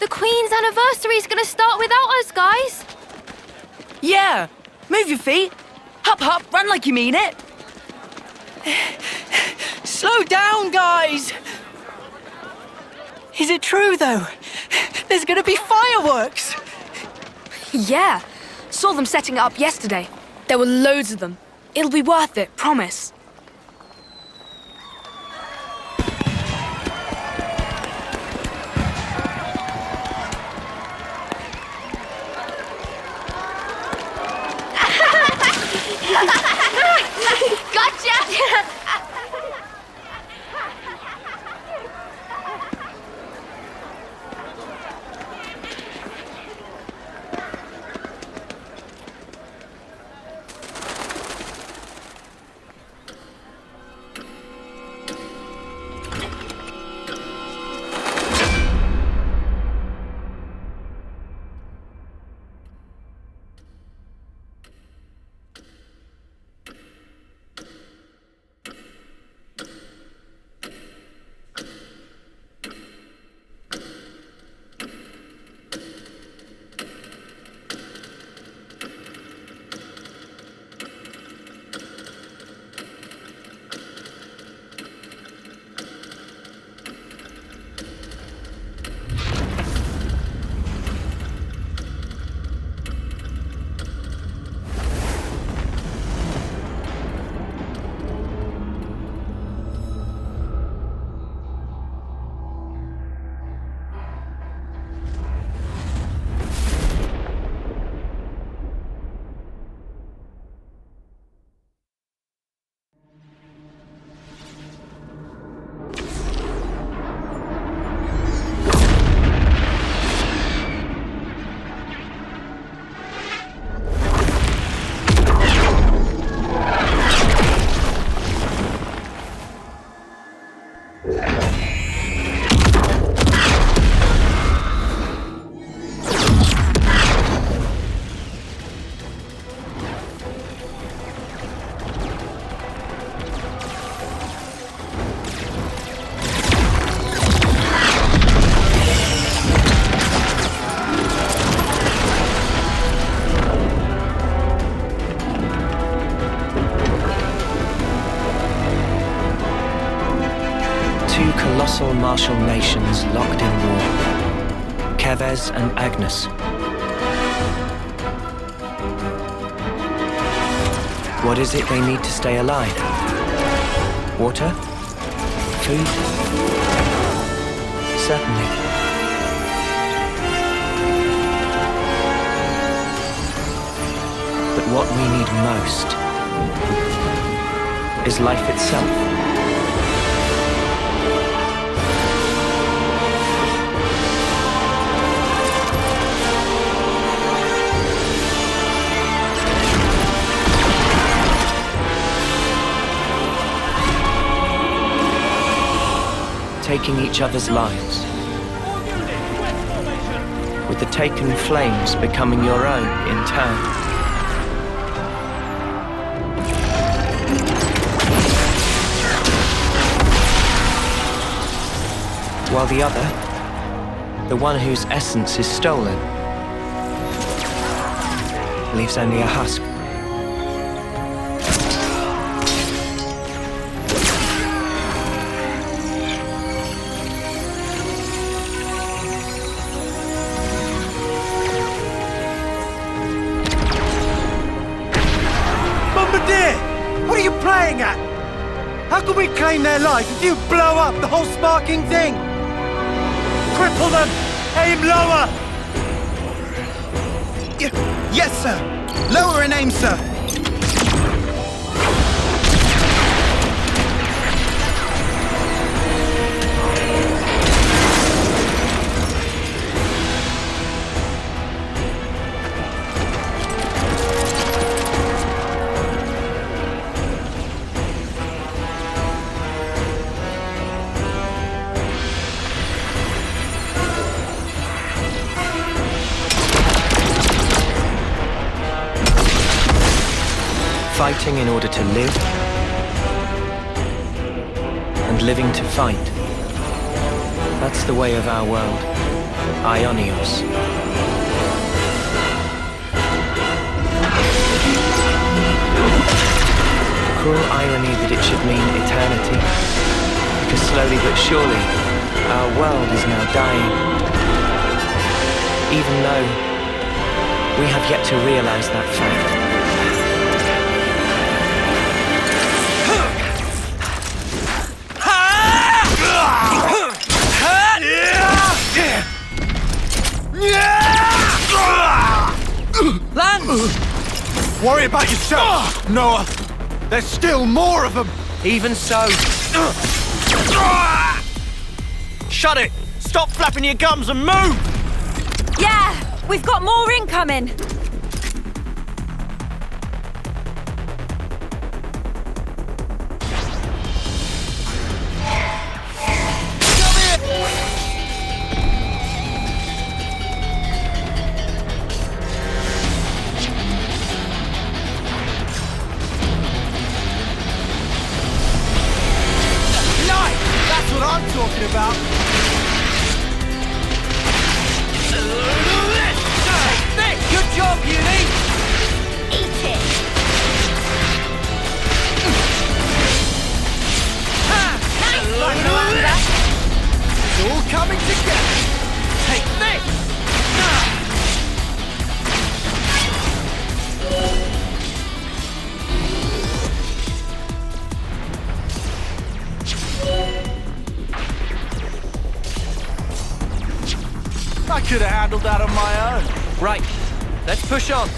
The Queen's anniversary's gonna start without us, guys. Yeah! Move your feet! Hop, hop, run like you mean it! Slow down, guys! Is it true, though? There's gonna be fireworks! Yeah, saw them setting it up yesterday. There were loads of them. It'll be worth it, promise. Gotcha! Colossal martial nations locked in war. Kevez and Agnes. What is it they need to stay alive? Water? Food? Certainly. But what we need most is life itself. Taking each other's lives, with the taken flames becoming your own in turn. While the other, the one whose essence is stolen, leaves only a husk. What are you playing at? How can we claim their life if you blow up the whole sparking thing? Cripple them! Aim lower! Yes, sir! Lower and aim, sir! Fighting in order to live, and living to fight. That's the way of our world. Ionios. Cruel irony that it should mean eternity, because slowly but surely, our world is now dying. Even though we have yet to realize that fact. Lance! Worry about yourself, Noah. There's still more of them. Even so. Shut it! Stop flapping your gums and move! Yeah, we've got more incoming. That's what I'm talking about. Good job, Uni! Eat it. Nice one, Miranda. It's all coming together. Take this! I could have handled that on my own. Right, let's push on.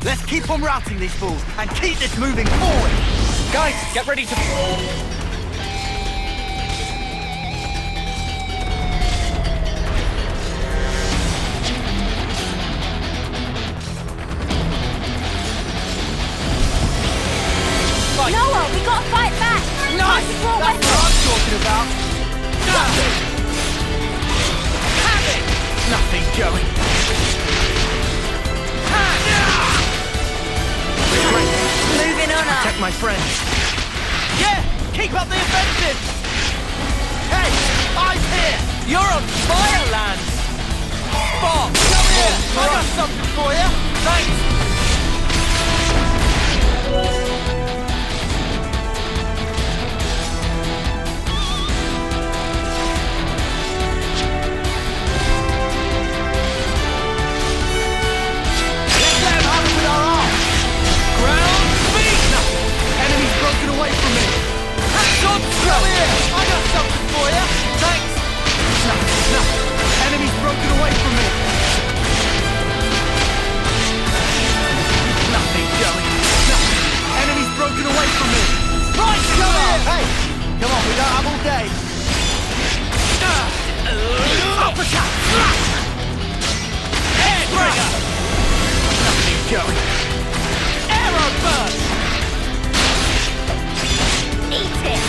Let's keep on routing these fools and keep this moving forward. Guys, get ready to... Fight. Noah, we gotta fight back. Nice! Control That's weapons. what I'm talking about. Have it! Nothing going. Moving on up. Protect my friends. Yeah! Keep up the offensive! Hey! Eyes here! You're on fire, Lance! Bob! Come here! I got something for you! Thanks! Let's let him have it with our arms. Ground speed! Enemy's broken away from me. Good Come here! I got something for you. Thanks! No. Enemy's broken away from me. Nothing going. Nothing. Enemy's broken away from me. Right, Come here! Hey! Come on, we don't have all day. Uppercut! Airtrigger! Nothing going. Arrow burst! Eat it.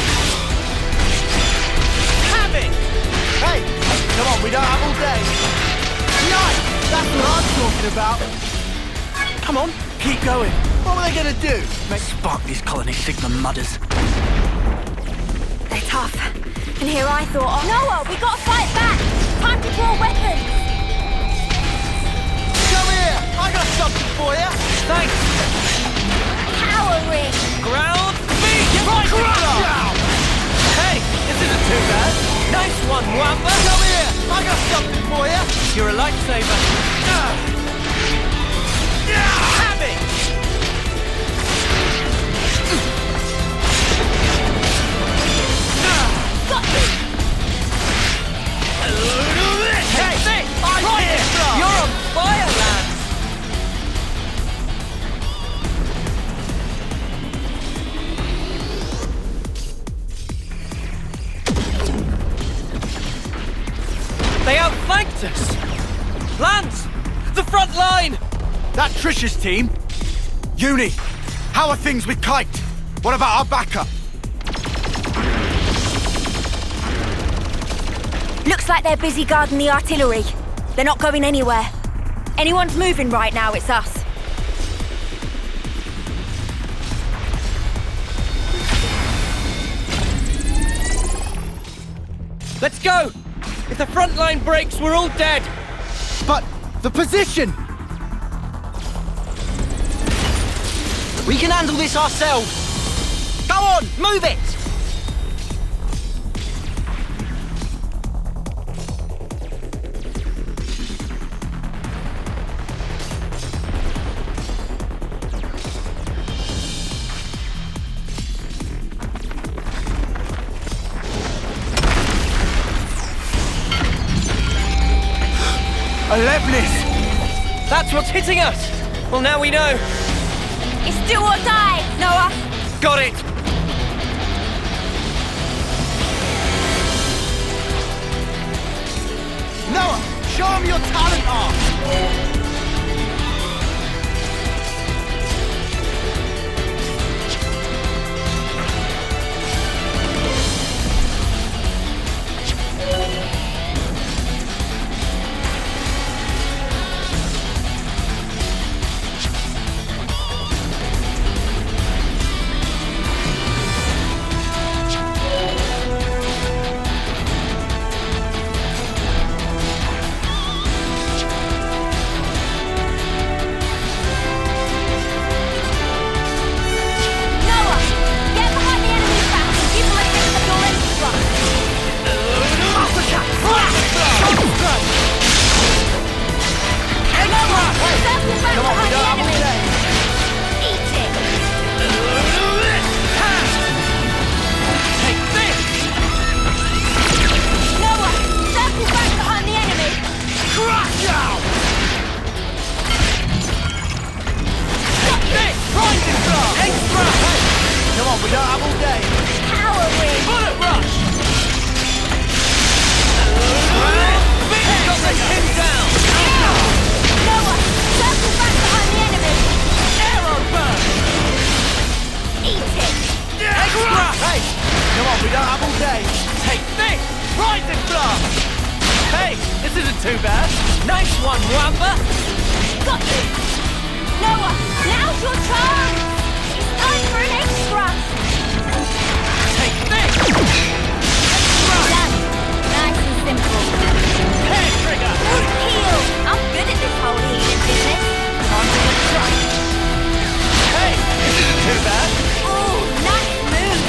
Have it! Hey! Come on, we don't have all day. Nice! That's what I'm talking about. Come on, keep going. What are they gonna do? Make spark these colony Sigma mudders. They're tough. And here I thought, Noah, we gotta fight back. Time to draw weapons. Come here! I got something for you. Thanks! Powering. Ground speed! Right, Crush! Hey, this isn't too bad. Nice one, Wamba! Come here! I got something for you. You're a lifesaver. Have it! Got you. Hey, this! Right here! You're on fire, Lance! They outflanked us! Lance! The front line! That Trish's team? Uni, how are things with Kite? What about our backup? Looks like they're busy guarding the artillery. They're not going anywhere. Anyone's moving right now, it's us. Let's go! If the front line breaks, we're all dead. But the position! We can handle this ourselves. Go on, move it! Alevnis! That's what's hitting us. Well, now we know. It's do or die, Noah. Got it. Noah, show him your talent art! Noah, get behind the enemy's back and give them a hit of your lens thrust. Noah, circle back Come on, we behind the don't have all enemy. day. Eat it. Take this. Noah, circle back behind the enemy. Crush out. Take this. Rising star. Extra. Come on, we don't have all day. Power wing. Bullet rush. Got this him down. Noah, circle back behind the enemy. Arrow burn. Eat it. Extra. Hey, come on, we don't have all day. Take this. Rising blast. Hey, this isn't too bad. Nice one, Wamba. Got you. Noah, now's your chance. It's time for an extra. Take this. Done. Nice and simple. Hair trigger. Heal. I'm good at this whole healing business. Time to extract. Hey, this isn't too bad. Ooh, nice move.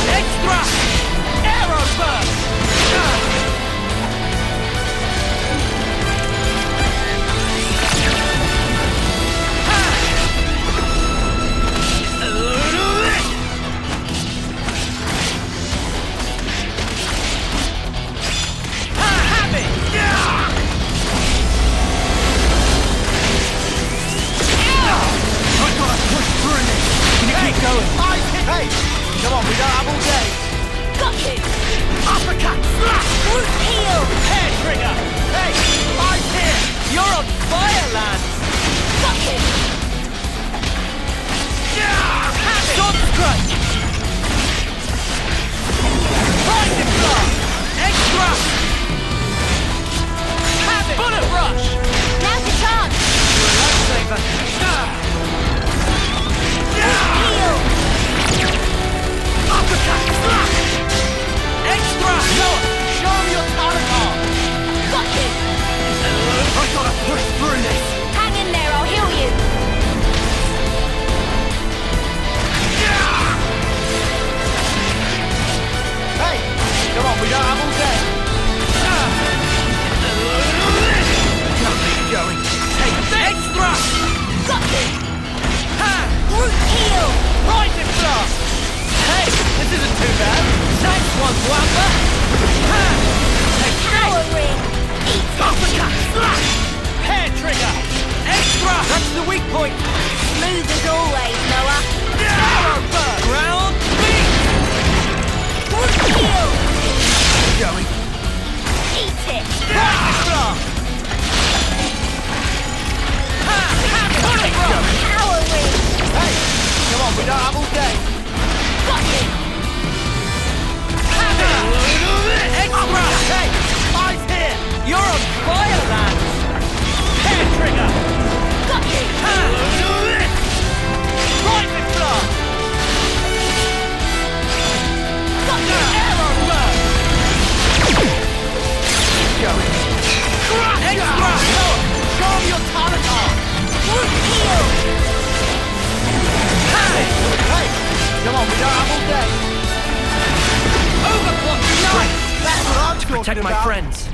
Extra. Arrow burn. Have it. I've got to push through this. Can you keep going? Hey, come on, we don't have all day. Got you. Uppercut. Root heal. Hair trigger. Hey, I'm here. You're on fire, lad. Got you. Have it. Sword strike. Rising blast. Extra. Have it. Bullet rush. Now's your chance. Lifesaver. Heal. Uppercut. Extra. Noah, show him your talent art! Got you. I've got to push through this. Hang in there, I'll heal you. Hey, come on, we don't have all day. Keep going. Take this. Extra. Got you. Ha. Root heal. Rising blast. Hey, this isn't too bad. Nice one, Wamba. Ha. Take Power this. ring. Eat it. Uppercut. Hair trigger. Extra. That's the weak point. Smooth as always, Noah. Arrow burn. Ground beat. Root heal. Going. Eat it. Rising blast. Ha. Bullet rush. Power ring. Hey, come on, we don't have all day. Got you. Have it. Extra. Hey, eyes here. You're on fire, lads. Hair trigger. Got you. Ha. Rising blast. Got you. Arrow burn. talking protect my about. friends.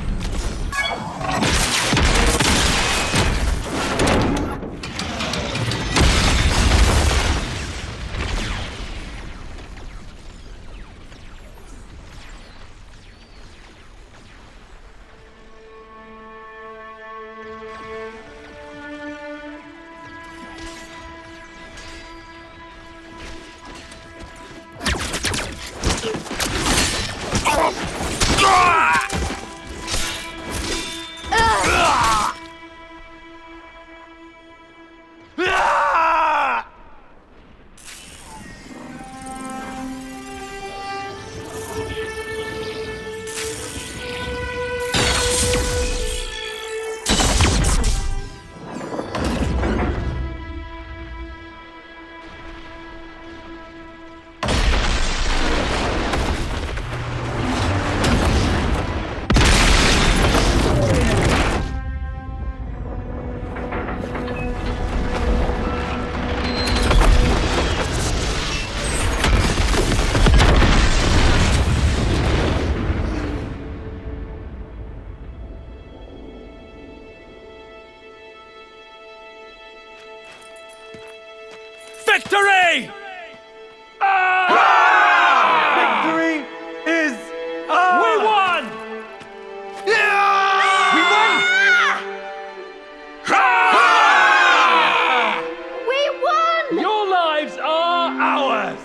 Victory! Victory is We won! We won! We won! Your lives are ours!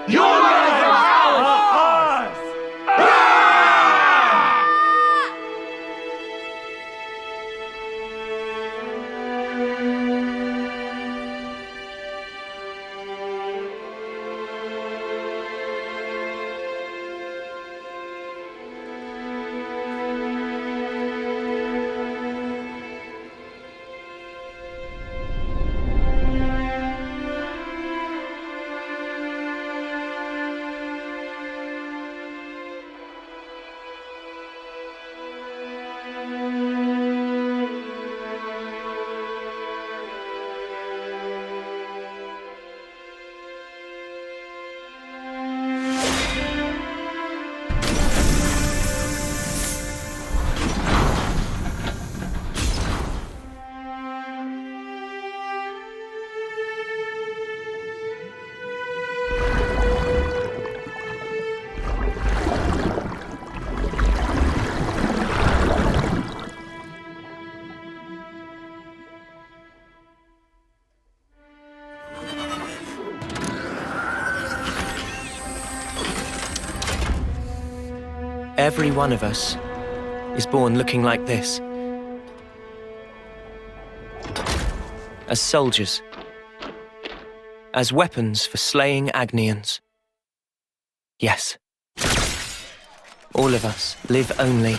Your lives are ours! Every one of us is born looking like this. As soldiers. As weapons for slaying Agnians. Yes. All of us live only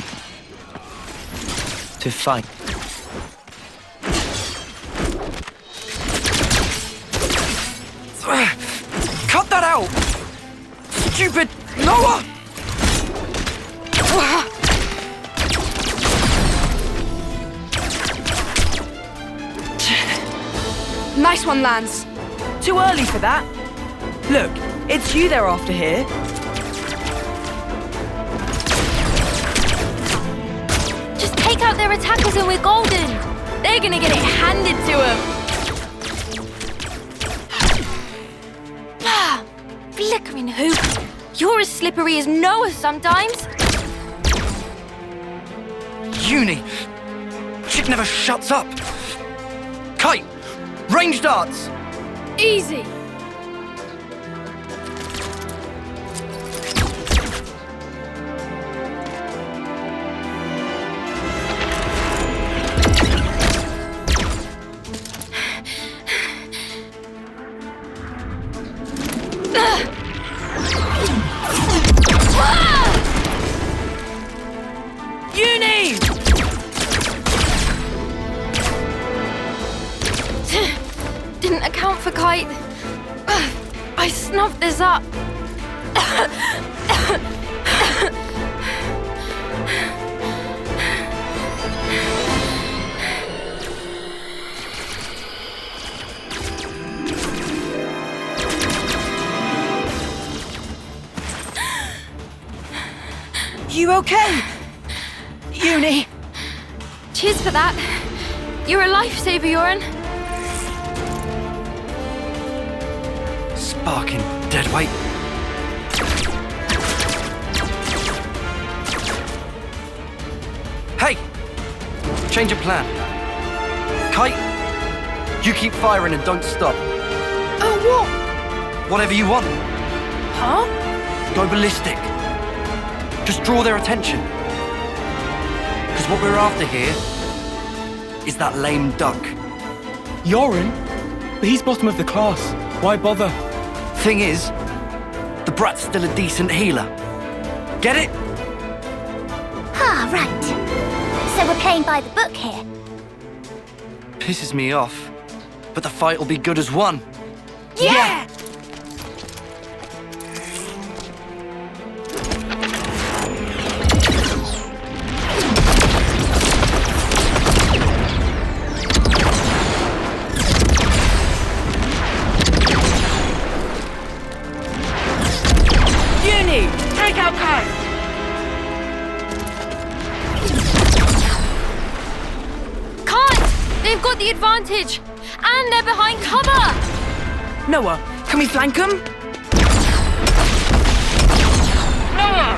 to fight. Cut that out! Stupid Noah! Nice one, Lance. Too early for that. Look, it's you they're after here. Just take out their attackers and we're golden. They're gonna get it handed to them. Flickering hoop. You're as slippery as Noah sometimes. Uni! Chick never shuts up! Kite! Range darts! Easy. Uni! Didn't account for Kite. I snuffed this up. You okay? Uni. Cheers for that. You're a lifesaver, Yoren. Sparking deadweight. Hey! Change of plan. Kite, you keep firing and don't stop. Oh, what? Whatever you want. Huh? Go ballistic. Just draw their attention. Because what we're after here is that lame duck. Yoren? But he's bottom of the class. Why bother? Thing is, the brat's still a decent healer. Get it? Ah, right. So we're playing by the book here. Pisses me off. But the fight will be good as one. Yeah! Uni, take out Kite. Can't! They've got the advantage. And they're behind cover. Noah, can we flank them? Noah!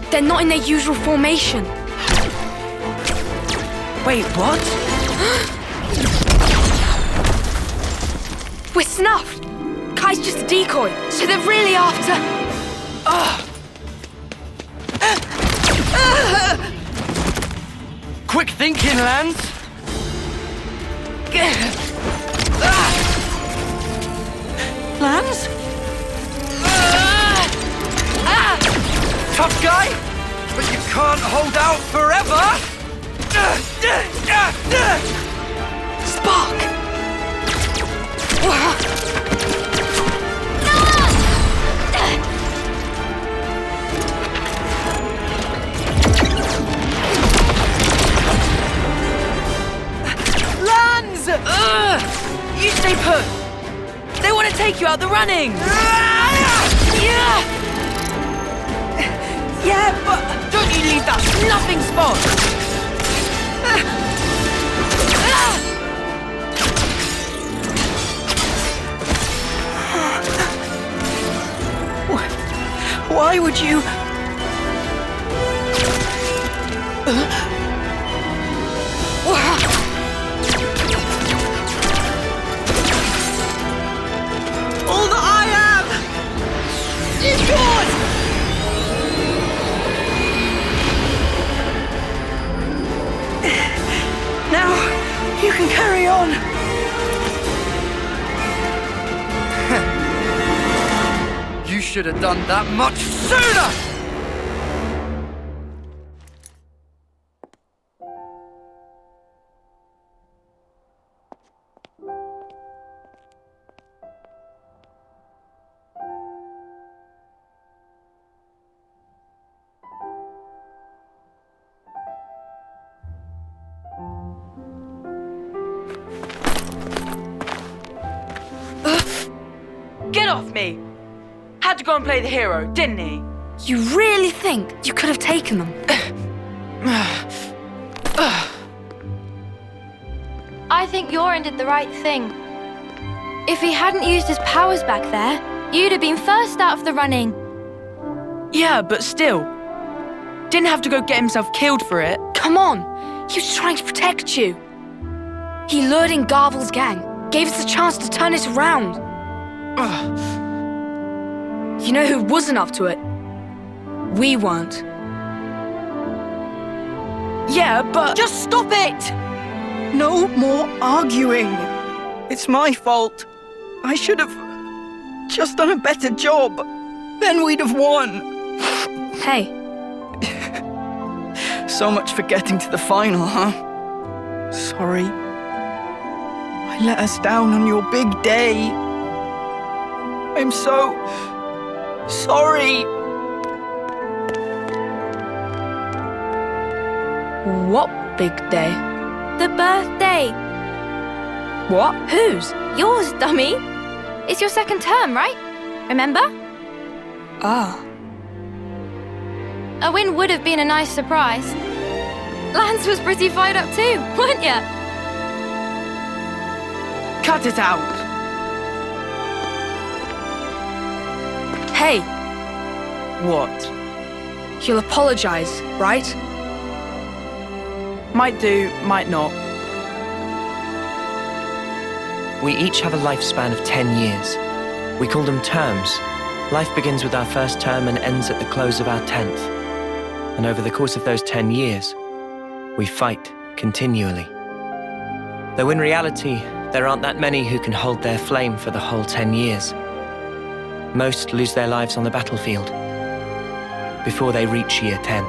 They're not in their usual formation. Wait, what? We're snuffed. Kai's just a decoy, so they're really after... Quick thinking, Lance. Lance? Tough guy, but you can't hold out forever. Spark! Lance! You stay put. They want to take you out the running. Yeah, but don't you leave that snuffing spot. Why would you... All that I am is yours! Now, you can carry on. You should have done that much sooner! Get off me! Had to go and play the hero, didn't he? You really think you could have taken them? I think Yoren did the right thing. If he hadn't used his powers back there, you'd have been first out of the running. Yeah, but still. Didn't have to go get himself killed for it. Come on, he was trying to protect you. He lured in Garvel's gang, gave us a chance to turn it around. You know who wasn't up to it? We weren't. Yeah, but... Just stop it! No more arguing. It's my fault. I should have just done a better job. Then we'd have won. Hey, So much for getting to the final, huh? Sorry. I let us down on your big day. I'm so sorry. what big day? The birthday. What? Whose? Yours, dummy. It's your second term, right? Remember? Ah. A win would have been a nice surprise. Lance was pretty fired up too, weren't ya? Cut it out. Hey, What? you'll apologize, right? Might do, might not. We each have a lifespan of 10 years. We call them terms. Life begins with our first term and ends at the close of our 10th. And over the course of those 10 years, we fight continually. Though in reality, there aren't that many who can hold their flame for the whole 10 years. Most lose their lives on the battlefield before they reach year 10.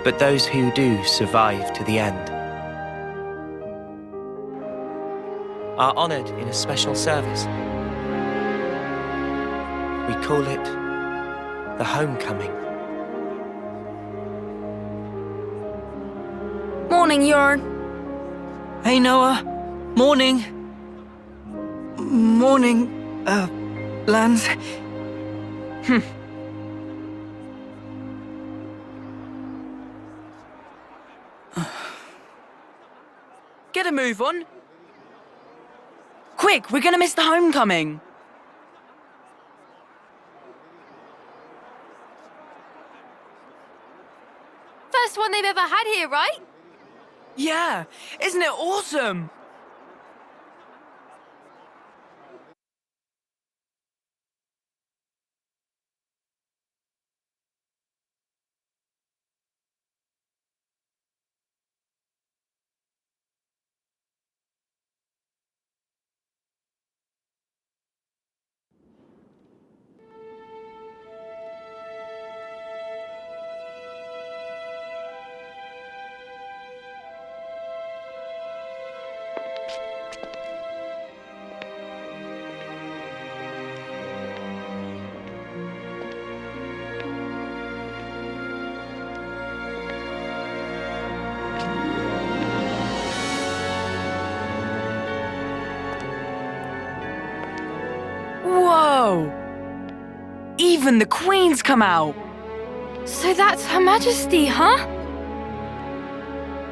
But those who do survive to the end are honored in a special service. We call it the homecoming. Morning, Jorn. Hey, Noah. Morning. Morning, Lance. Get a move on. Quick, we're gonna miss the homecoming. First one they've ever had here, right? Yeah, isn't it awesome? Whoa! Even the Queen's come out! So that's Her Majesty, huh?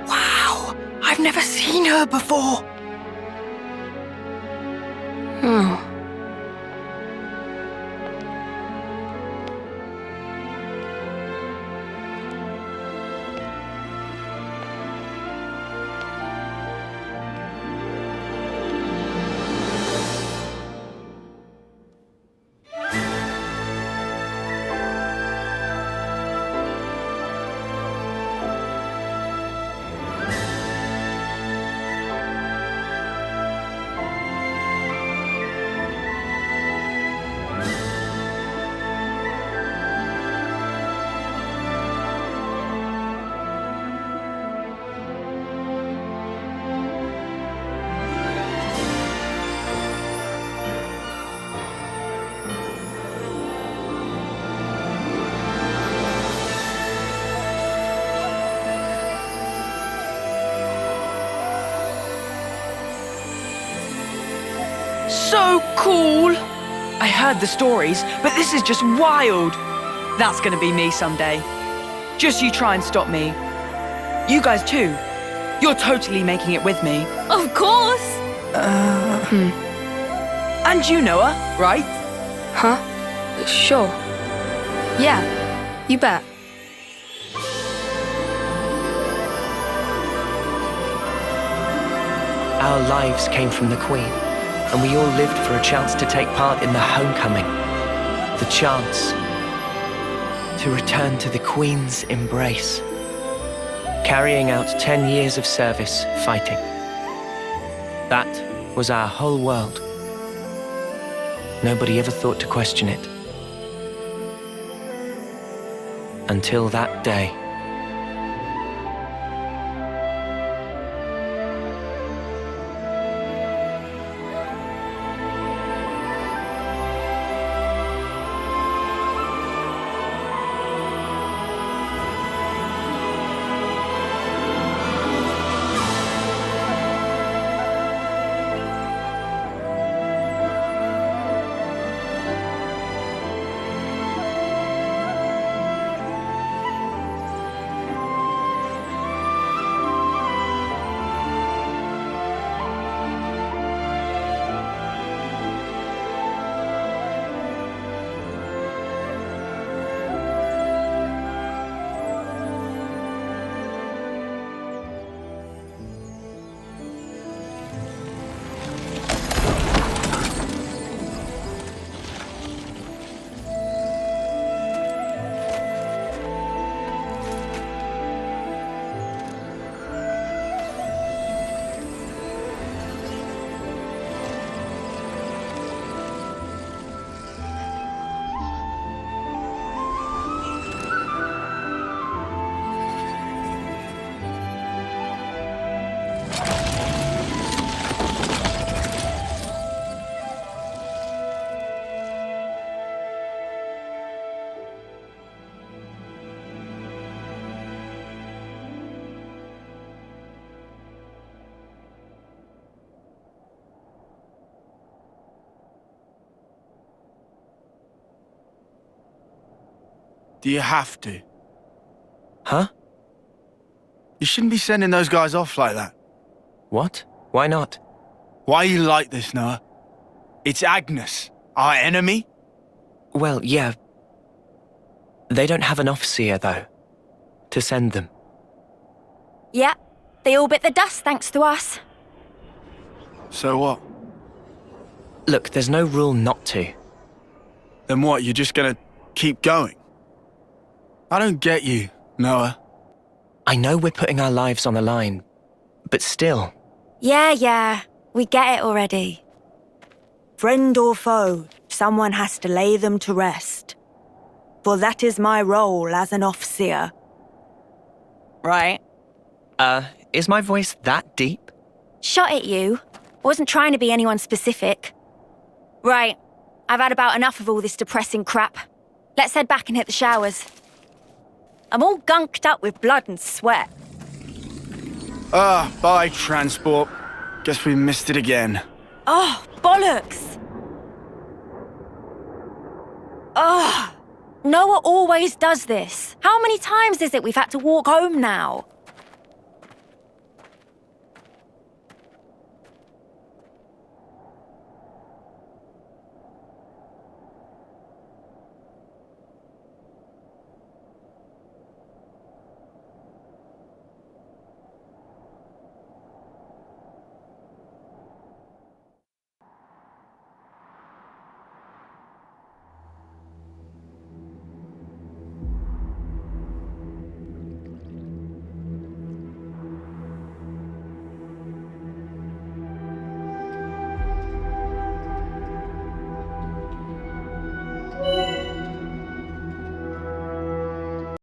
Wow, I've never seen her before. So cool! I heard the stories, but this is just wild. That's gonna be me someday. Just you try and stop me. You guys too. You're totally making it with me. Of course! And you, Noah, right? Huh? Sure. Yeah, you bet. Our lives came from the Queen, and we all lived for a chance to take part in the homecoming. The chance to return to the Queen's embrace, carrying out 10 years of service fighting. That was our whole world. Nobody ever thought to question it. Until that day. Do you have to? Huh? You shouldn't be sending those guys off like that. What? Why not? Why are you like this, Noah? It's Agnes, our enemy. Well, yeah. They don't have an officer, though, to send them. Yeah, they all bit the dust thanks to us. So what? Look, there's no rule not to. Then what, you're just gonna keep going? I don't get you, Noah. I know we're putting our lives on the line, but still. Yeah, we get it already. Friend or foe, someone has to lay them to rest. For that is my role as an officer. Right? Is my voice that deep? Shot at you. Wasn't trying to be anyone specific. Right, I've had about enough of all this depressing crap. Let's head back and hit the showers. I'm all gunked up with blood and sweat. Bye, transport. Guess we missed it again. Oh, bollocks! Noah always does this. How many times is it we've had to walk home now?